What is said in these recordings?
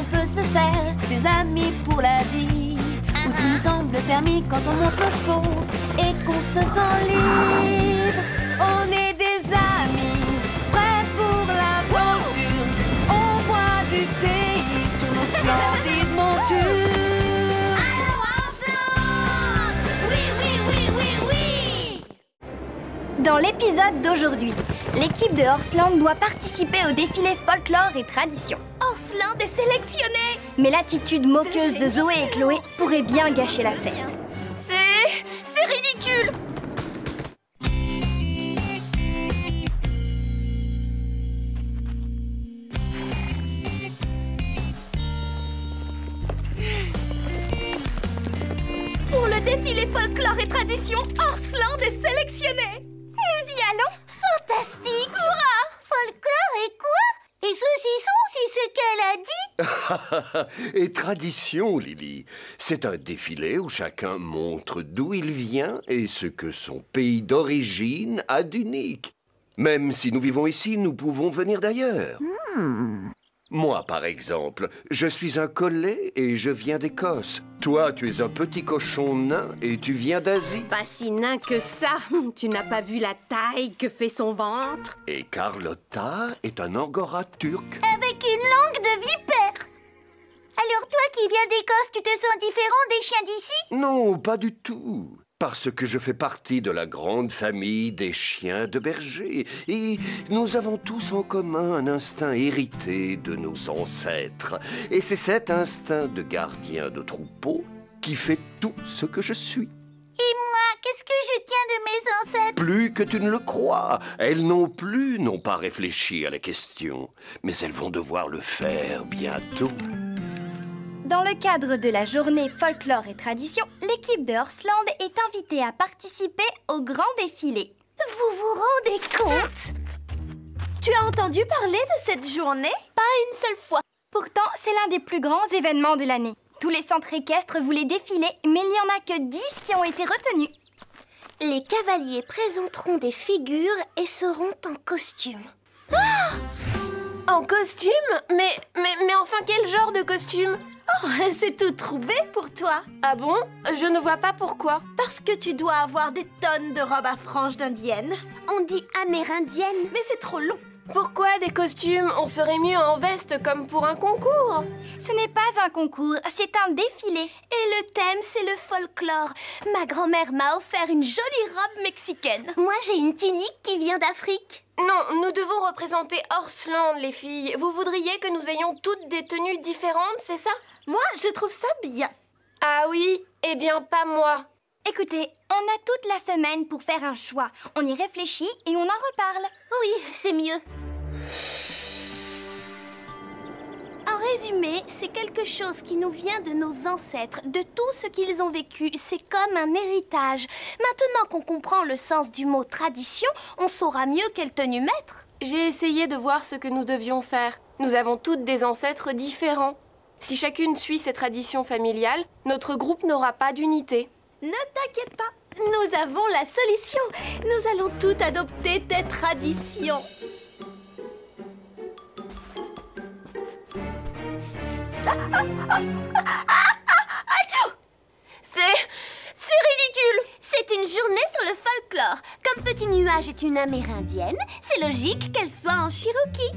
on peut se faire des amis pour la vie, où tout nous semble permis quand on monte nos chevaux et qu'on se sent libre. On est des amis, prêts pour l'aventure. On voit du pays sur nos splendides montures. Alors ensemble! Oui, oui, oui, oui, oui! Dans l'épisode d'aujourd'hui, l'équipe de Horseland doit participer au défilé folklore et tradition. Horseland est sélectionné! Mais l'attitude moqueuse de Zoé et Chloé pourrait bien gâcher la fête. C'est ridicule! Pour le défilé folklore et tradition, Horseland est sélectionné! Nous y allons? Fantastique! Hurrah! Folklore et quoi? Et saucisson, c'est ce qu'elle a dit? Et tradition, Lily. C'est un défilé où chacun montre d'où il vient et ce que son pays d'origine a d'unique. Même si nous vivons ici, nous pouvons venir d'ailleurs. Moi, par exemple, je suis un collet et je viens d'Écosse. Toi, tu es un petit cochon nain et tu viens d'Asie. Pas si nain que ça. Tu n'as pas vu la taille que fait son ventre? Et Carlotta est un angora turc. Avec une langue de vipère! Alors toi qui viens d'Écosse, tu te sens différent des chiens d'ici? Non, pas du tout. Parce que je fais partie de la grande famille des chiens de berger. Et nous avons tous en commun un instinct hérité de nos ancêtres. Et c'est cet instinct de gardien de troupeau qui fait tout ce que je suis. Et moi, qu'est-ce que je tiens de mes ancêtres? Plus que tu ne le crois. Elles non plus n'ont pas réfléchi à la question. Mais elles vont devoir le faire bientôt. Dans le cadre de la journée folklore et tradition, l'équipe de Horseland est invitée à participer au grand défilé. Vous vous rendez compte? Tu as entendu parler de cette journée? Pas une seule fois. Pourtant, c'est l'un des plus grands événements de l'année. Tous les centres équestres voulaient défiler, mais il n'y en a que 10 qui ont été retenus. Les cavaliers présenteront des figures et seront en costume. En costume? Mais enfin, quel genre de costume? Oh, c'est tout trouvé pour toi. Ah bon? Je ne vois pas pourquoi. Parce que tu dois avoir des tonnes de robes à franges d'indienne. On dit amérindienne, mais c'est trop long. Pourquoi des costumes? On serait mieux en veste comme pour un concours. Ce n'est pas un concours, c'est un défilé. Et le thème, c'est le folklore. Ma grand-mère m'a offert une jolie robe mexicaine. Moi, j'ai une tunique qui vient d'Afrique. Non, nous devons représenter Horseland, les filles. Vous voudriez que nous ayons toutes des tenues différentes, c'est ça? Moi, je trouve ça bien. Ah oui? Eh bien, pas moi. Écoutez, on a toute la semaine pour faire un choix. On y réfléchit et on en reparle. Oui, c'est mieux. En résumé, c'est quelque chose qui nous vient de nos ancêtres, de tout ce qu'ils ont vécu. C'est comme un héritage. Maintenant qu'on comprend le sens du mot tradition, on saura mieux quelle tenue mettre. J'ai essayé de voir ce que nous devions faire. Nous avons toutes des ancêtres différents. Si chacune suit ses traditions familiales, notre groupe n'aura pas d'unité. Ne t'inquiète pas, nous avons la solution. Nous allons toutes adopter tes traditions. C'est ridicule! C'est une journée sur le folklore. Comme Petit Nuage est une amérindienne, c'est logique qu'elle soit en Cherokee.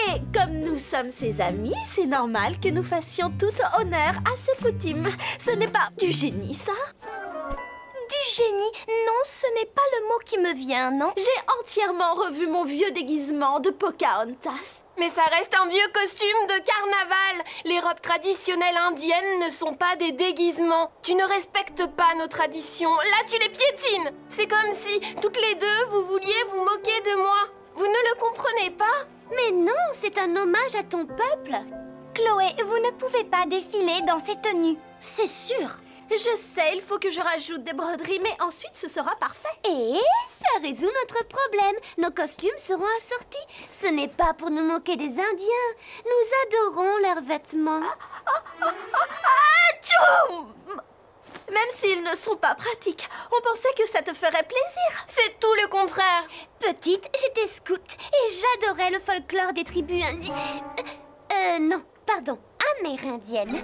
Et comme nous sommes ses amis, c'est normal que nous fassions tout honneur à ses coutumes. Ce n'est pas du génie, ça? Du génie? Non, ce n'est pas le mot qui me vient, non? J'ai entièrement revu mon vieux déguisement de Pocahontas. Mais ça reste un vieux costume de carnaval. Les robes traditionnelles indiennes ne sont pas des déguisements. Tu ne respectes pas nos traditions. Là, tu les piétines. C'est comme si, toutes les deux, vous vouliez vous moquer de moi. Vous ne le comprenez pas? Mais non, c'est un hommage à ton peuple. Chloé, vous ne pouvez pas défiler dans ces tenues. C'est sûr. Je sais, il faut que je rajoute des broderies, mais ensuite ce sera parfait. Et ça résout notre problème. Nos costumes seront assortis. Ce n'est pas pour nous moquer des Indiens. Nous adorons leurs vêtements. Tchoum! Même s'ils ne sont pas pratiques, on pensait que ça te ferait plaisir. C'est tout le contraire. Petite, j'étais scout et j'adorais le folklore des tribus non, pardon, amérindienne.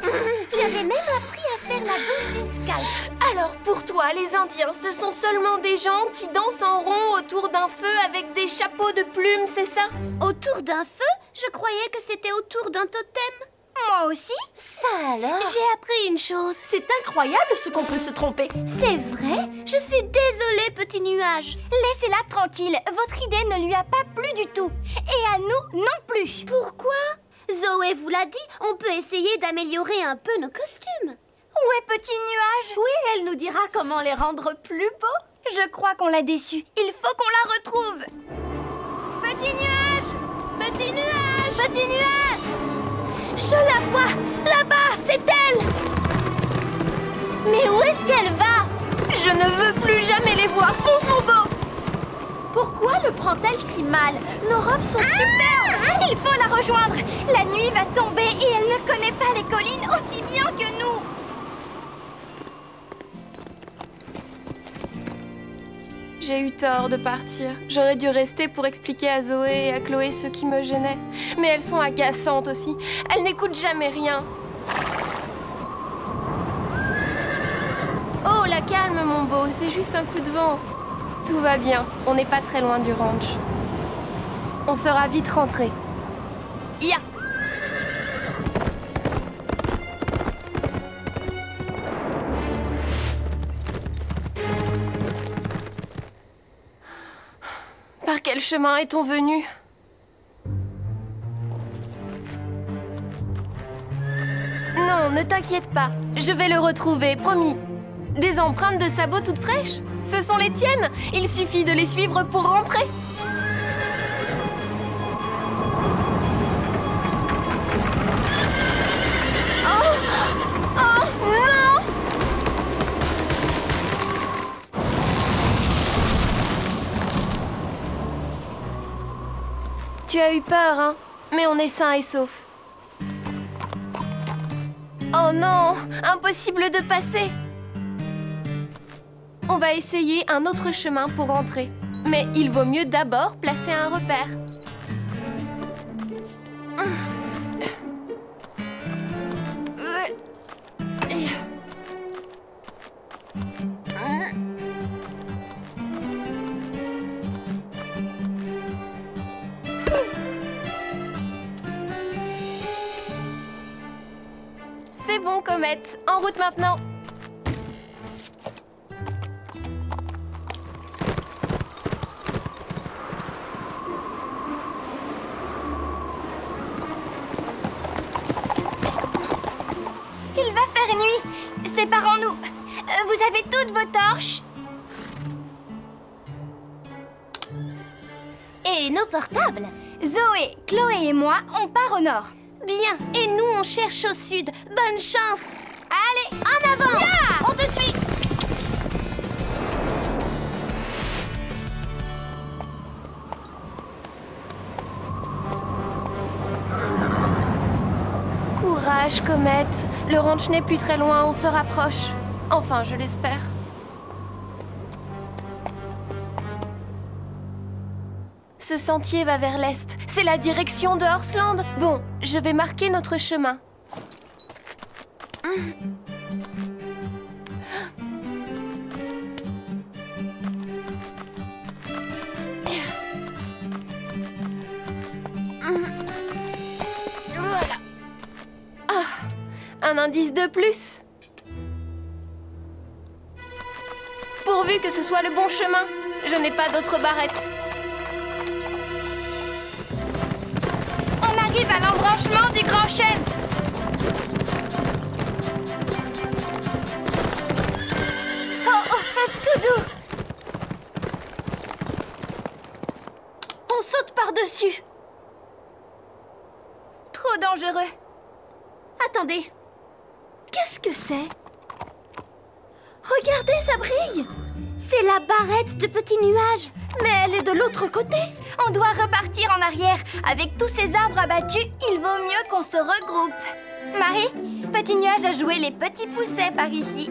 J'avais même appris à faire la danse du scalp. Alors pour toi, les Indiens, ce sont seulement des gens qui dansent en rond autour d'un feu avec des chapeaux de plumes, c'est ça? Autour d'un feu? Je croyais que c'était autour d'un totem. Moi aussi. Ça alors? J'ai appris une chose. C'est incroyable ce qu'on peut se tromper. C'est vrai? Je suis désolée, petit nuage. Laissez-la tranquille. Votre idée ne lui a pas plu du tout. Et à nous non plus. Pourquoi? Zoé vous l'a dit, on peut essayer d'améliorer un peu nos costumes. Où est petit nuage? Oui, elle nous dira comment les rendre plus beaux. Je crois qu'on l'a déçue. Il faut qu'on la retrouve. Petit nuage! Petit nuage! Petit nuage! Je la vois! Là-bas, c'est elle! Mais où est-ce qu'elle va? Je ne veux plus jamais les voir. Fonce, mon beau! Pourquoi le prend-elle si mal? Nos robes sont superbes. Il faut la rejoindre. La nuit va tomber et elle ne connaît pas les collines aussi bien que nous. J'ai eu tort de partir. J'aurais dû rester pour expliquer à Zoé et à Chloé ce qui me gênait. Mais elles sont agaçantes aussi. Elles n'écoutent jamais rien. Oh, la calme, mon beau. C'est juste un coup de vent. Tout va bien. On n'est pas très loin du ranch. On sera vite rentrés. Ya! Par quel chemin est-on venu? Non, ne t'inquiète pas. Je vais le retrouver, promis. Des empreintes de sabots toutes fraîches? Ce sont les tiennes. Il suffit de les suivre pour rentrer. Oh! Oh, non! Tu as eu peur, hein? Mais on est sains et saufs. Oh non! Impossible de passer! On va essayer un autre chemin pour rentrer. Mais il vaut mieux d'abord placer un repère. C'est bon, Comète. En route maintenant. Il va faire nuit. Séparons-nous. Vous avez toutes vos torches? Et nos portables? Zoé, Chloé et moi, on part au nord. Bien, et nous on cherche au sud. Bonne chance! Allez, En avant! ya! On te suit! Courage, Comète. Le ranch n'est plus très loin, on se rapproche. Enfin, je l'espère. Ce sentier va vers l'est. C'est la direction de Horseland. Bon, je vais marquer notre chemin. Voilà. Ah, un indice de plus. Pourvu que ce soit le bon chemin. Je n'ai pas d'autre barrette. On arrive à l'embranchement du grand chêne. Oh, tout doux. On saute par-dessus. Trop dangereux. Attendez. Qu'est-ce que c'est? Regardez, ça brille. C'est la barrette de Petit Nuage. Mais elle est de l'autre côté. On doit repartir en arrière. Avec tous ces arbres abattus, il vaut mieux qu'on se regroupe. Marie, Petit Nuage a joué les petits poussets par ici.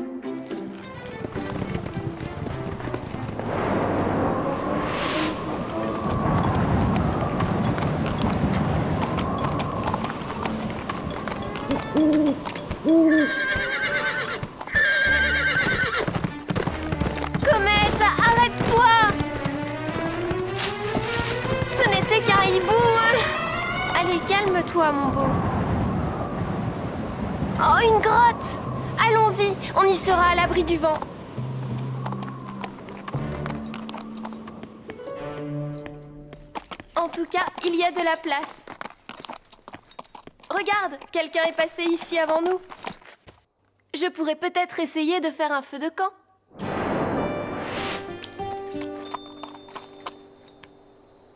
Calme-toi, mon beau. Oh, une grotte! Allons-y, on y sera à l'abri du vent. En tout cas, il y a de la place. Regarde, quelqu'un est passé ici avant nous. Je pourrais peut-être essayer de faire un feu de camp.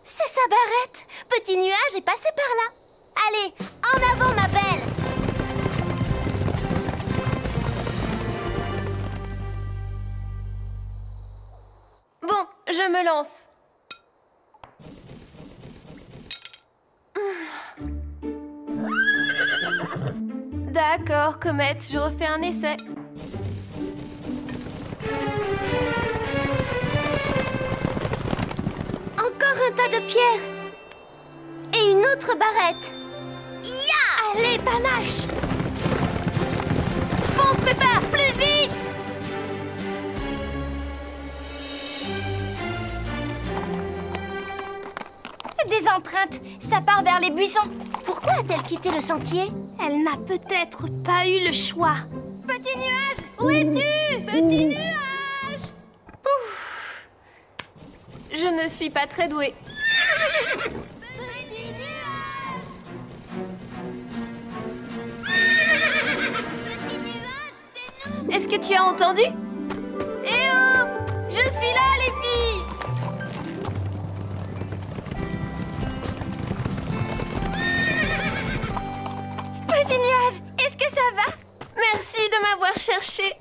C'est sa barrette. Petit nuage est passé par là. Allez, en avant, ma belle. Bon, je me lance. D'accord, Comète, je refais un essai. Encore un tas de pierres. Et une autre barrette. Ya! Allez, panache! Fonce, Peppa, plus vite! Des empreintes, ça part vers les buissons. Pourquoi a-t-elle quitté le sentier? Elle n'a peut-être pas eu le choix. Petit nuage, où es-tu? Petit nuage! Ouf. Je ne suis pas très douée. Petit nuage! Petit nuage, c'est nous! Est-ce que tu as entendu? Eh oh! Je suis là, les filles! Petit nuage, est-ce que ça va? Merci de m'avoir cherché.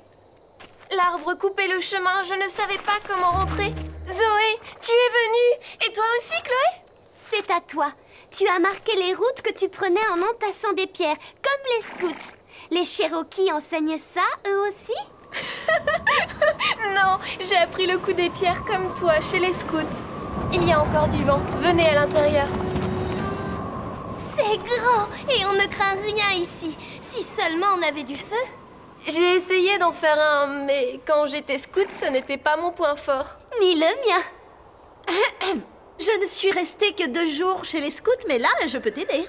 L'arbre coupait le chemin, je ne savais pas comment rentrer. Zoé, tu es venue. Et toi aussi, Chloé? C'est à toi. Tu as marqué les routes que tu prenais en entassant des pierres, comme les scouts. Les Cherokees enseignent ça, eux aussi? Non, j'ai appris le coup des pierres comme toi, chez les scouts. Il y a encore du vent. Venez à l'intérieur. C'est grand et on ne craint rien ici. Si seulement on avait du feu. J'ai essayé d'en faire un, mais quand j'étais scout, ce n'était pas mon point fort. Ni le mien. Je ne suis restée que 2 jours chez les scouts, mais là, je peux t'aider.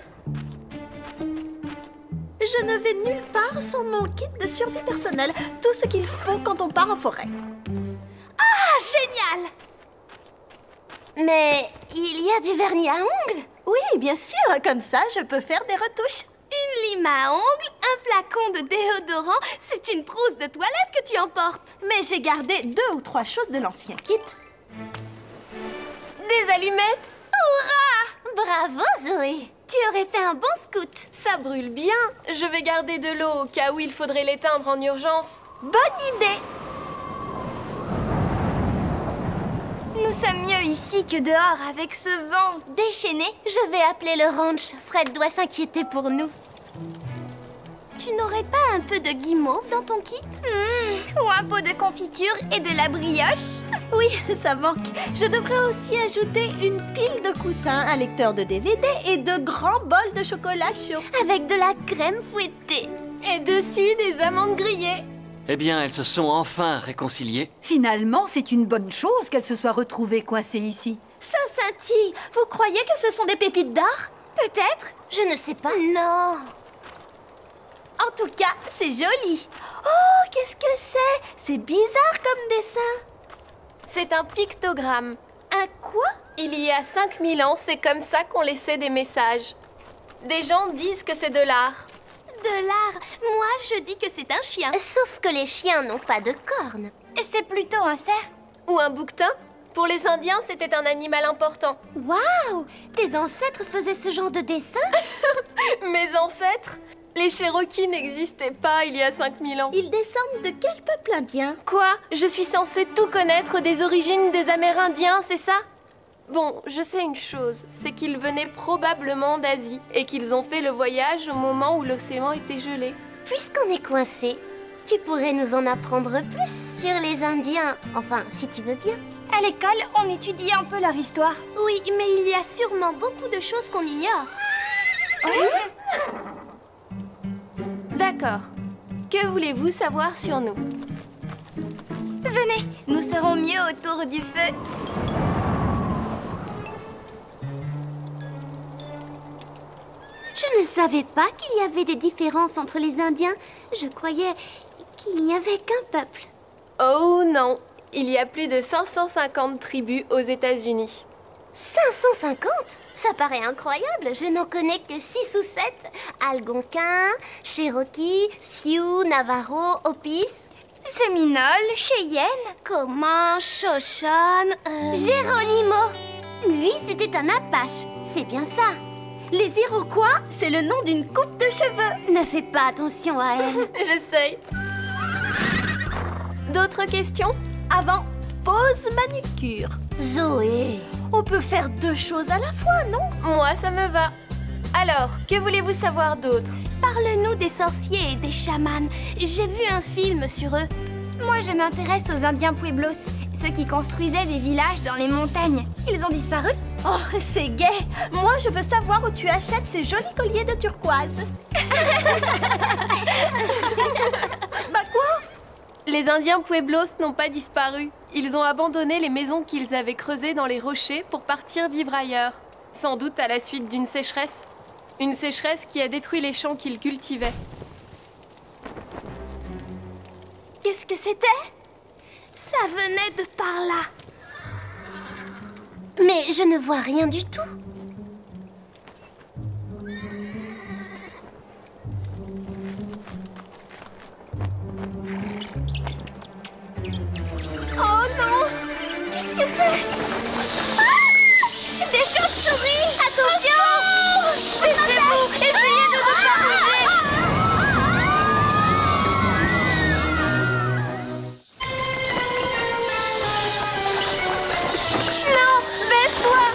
Je ne vais nulle part sans mon kit de survie personnelle. Tout ce qu'il faut quand on part en forêt. Ah, génial! Mais il y a du vernis à ongles? Oui, bien sûr, comme ça, je peux faire des retouches. Une lime à ongles, un flacon de déodorant, c'est une trousse de toilette que tu emportes. Mais j'ai gardé 2 ou 3 choses de l'ancien kit. Des allumettes? Hurrah! Bravo, Zoé! Tu aurais fait un bon scout. Ça brûle bien. Je vais garder de l'eau au cas où il faudrait l'éteindre en urgence. Bonne idée! Nous sommes mieux ici que dehors avec ce vent déchaîné. Je vais appeler le ranch. Fred doit s'inquiéter pour nous. Tu n'aurais pas un peu de guimauve dans ton kit? Ou un pot de confiture et de la brioche. Oui, ça manque. Je devrais aussi ajouter une pile de coussins, un lecteur de DVD et de grands bols de chocolat chaud. Avec de la crème fouettée. Et dessus, des amandes grillées. Eh bien, elles se sont enfin réconciliées. Finalement, c'est une bonne chose qu'elles se soient retrouvées coincées ici. Ça scintille. Vous croyez que ce sont des pépites d'or? Peut-être. Je ne sais pas. Non. En tout cas, c'est joli. Oh, qu'est-ce que c'est? C'est bizarre comme dessin. C'est un pictogramme. Un quoi? Il y a 5000 ans, c'est comme ça qu'on laissait des messages. Des gens disent que c'est de l'art. De l'art. Moi, je dis que c'est un chien. Sauf que les chiens n'ont pas de cornes. Et c'est plutôt un cerf. Ou un bouquetin. Pour les Indiens, c'était un animal important. Waouh! Tes ancêtres faisaient ce genre de dessin? Mes ancêtres? Les Cherokees n'existaient pas il y a 5000 ans. Ils descendent de quel peuple indien? Quoi? Je suis censée tout connaître des origines des Amérindiens, c'est ça? Bon, je sais une chose, c'est qu'ils venaient probablement d'Asie et qu'ils ont fait le voyage au moment où l'océan était gelé. Puisqu'on est coincé, tu pourrais nous en apprendre plus sur les Indiens. Enfin, si tu veux bien. À l'école, on étudie un peu leur histoire. Oui, mais il y a sûrement beaucoup de choses qu'on ignore. D'accord. Que voulez-vous savoir sur nous? Venez, nous serons mieux autour du feu. Je ne savais pas qu'il y avait des différences entre les Indiens. Je croyais qu'il n'y avait qu'un peuple. Oh non, il y a plus de 550 tribus aux États-Unis. 550? Ça paraît incroyable. Je n'en connais que 6 ou 7. Algonquin, Cherokee, Sioux, Navajo, Hopis. Séminole, Cheyenne. Comment? Shoshone, Geronimo. Lui, c'était un Apache. C'est bien ça. Les Iroquois, c'est le nom d'une coupe de cheveux. Ne fais pas attention à elle. J'essaye. D'autres questions? Avant, pause manucure. Zoé. On peut faire 2 choses à la fois, non? Moi, ça me va. Alors, que voulez-vous savoir d'autre? Parle-nous des sorciers et des chamans. J'ai vu un film sur eux. Moi, je m'intéresse aux Indiens Pueblos, ceux qui construisaient des villages dans les montagnes. Ils ont disparu? Oh, c'est gai. Moi, je veux savoir où tu achètes ces jolis colliers de turquoise. Bah quoi? Les Indiens Pueblos n'ont pas disparu. Ils ont abandonné les maisons qu'ils avaient creusées dans les rochers pour partir vivre ailleurs. Sans doute à la suite d'une sécheresse. Une sécheresse qui a détruit les champs qu'ils cultivaient. Qu'est-ce que c'était? Ça venait de par là. Mais je ne vois rien du tout. Oh non! Qu'est-ce que c'est? Des chauves-souris! Attention! Baissez-vous! Essayez de ne pas bouger! Non! Baisse-toi!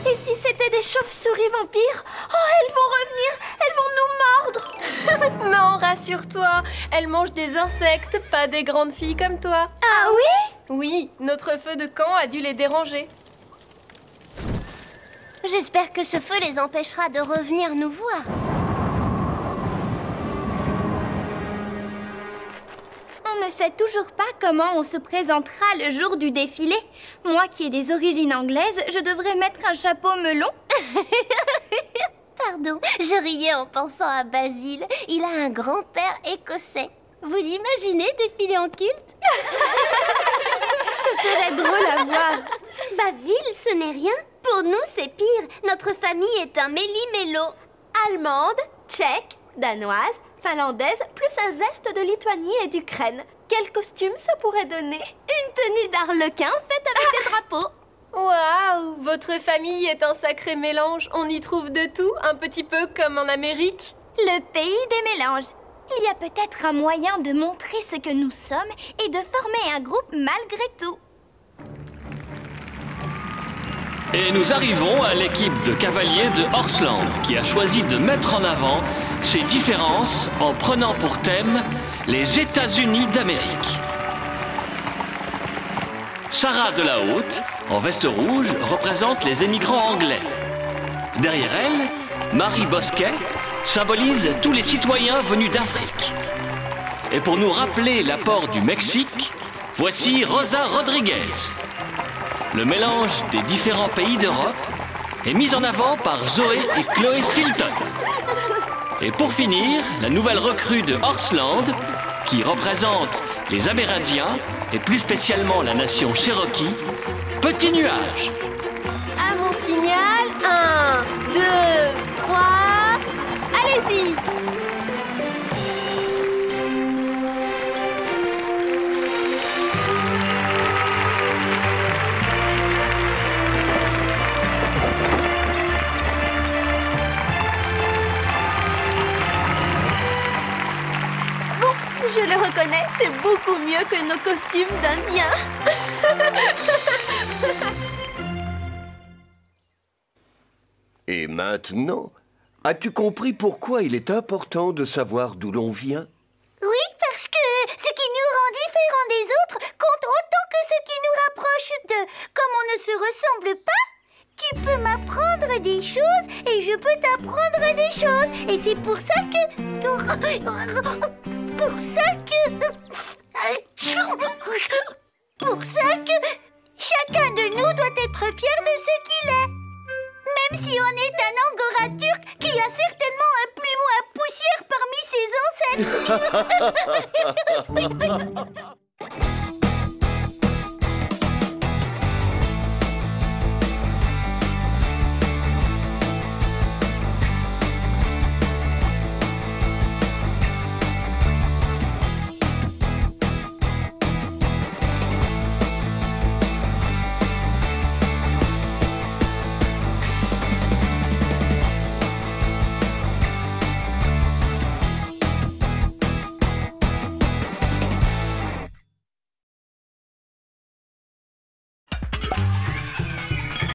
Et si c'était des chauves-souris vampires? Oh, elles vont revenir! Elles vont nous mordre! Non, rassure-toi. Elles mangent des insectes, pas des grandes filles comme toi. Ah oui? Oui, notre feu de camp a dû les déranger. J'espère que ce feu les empêchera de revenir nous voir. On ne sait toujours pas comment on se présentera le jour du défilé. Moi qui ai des origines anglaises, je devrais mettre un chapeau melon. Pardon, je riais en pensant à Basile. Il a un grand-père écossais. Vous l'imaginez défiler en kilt? Ce serait drôle à voir. Basile, ce n'est rien. Pour nous, c'est pire. Notre famille est un méli-mélo. Allemande, tchèque, danoise, finlandaise, plus un zeste de Lituanie et d'Ukraine. Quel costume ça pourrait donner? Une tenue d'arlequin faite avec des drapeaux. Waouh! Votre famille est un sacré mélange. On y trouve de tout, un petit peu comme en Amérique. Le pays des mélanges. Il y a peut-être un moyen de montrer ce que nous sommes et de former un groupe malgré tout. Et nous arrivons à l'équipe de cavaliers de Horseland qui a choisi de mettre en avant ces différences en prenant pour thème les États-Unis d'Amérique. Sarah de la Haute, en veste rouge, représente les émigrants anglais. Derrière elle, Marie Bosquet symbolise tous les citoyens venus d'Afrique. Et pour nous rappeler l'apport du Mexique, voici Rosa Rodriguez. Le mélange des différents pays d'Europe est mis en avant par Zoé et Chloé Stilton. Et pour finir, la nouvelle recrue de Horseland, qui représente les Amérindiens, et plus spécialement la nation Cherokee, Petit Nuage. À mon signal, 1, 2, 3, allez-y! Je le reconnais, c'est beaucoup mieux que nos costumes d'Indiens. Et maintenant, as-tu compris pourquoi il est important de savoir d'où l'on vient? Oui, parce que ce qui nous rend différents des autres compte autant que ce qui nous rapproche d'eux. Comme on ne se ressemble pas, tu peux m'apprendre des choses et je peux t'apprendre des choses. Et c'est pour ça que... Pour ça que Chacun de nous doit être fier de ce qu'il est. Même si on est un angora turc qui a certainement un plumeau à poussière parmi ses ancêtres.